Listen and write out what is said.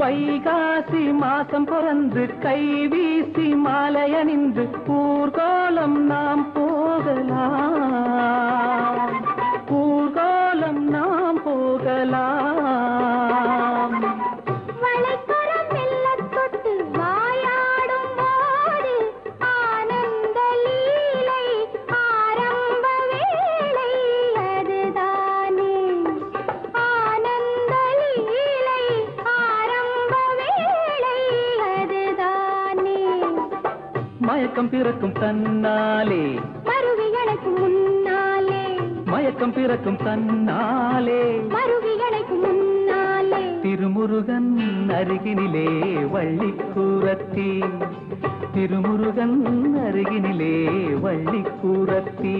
வைகாசி மாசம் பிறந்து கை வீசி மாலையணிந்து ஊர்கோலம் நாம் போகலாம், ஊர்கோலம் நாம் போகலாம். வளைக்கரம் மெல்லத் தொட்டு வாயாடும் போது ஆனந்த லீலை ஆரம்ப வேளை அதுதானே, ஆனந்த லீலை ஆரம்ப வேளை அதுதானே. மயக்கம் பிறக்கும் தன்னாலே மருவி அணைக்கும் முன்னாலே, மயக்கம் பிறக்கும் தன்னாலே மருவி அணைக்கும் முன்னாலே. திருமுருகன் அருகினிலே வள்ளிக்கூரத்தி, திருமுருகன் அருகினிலே வள்ளிக்கூரத்தி.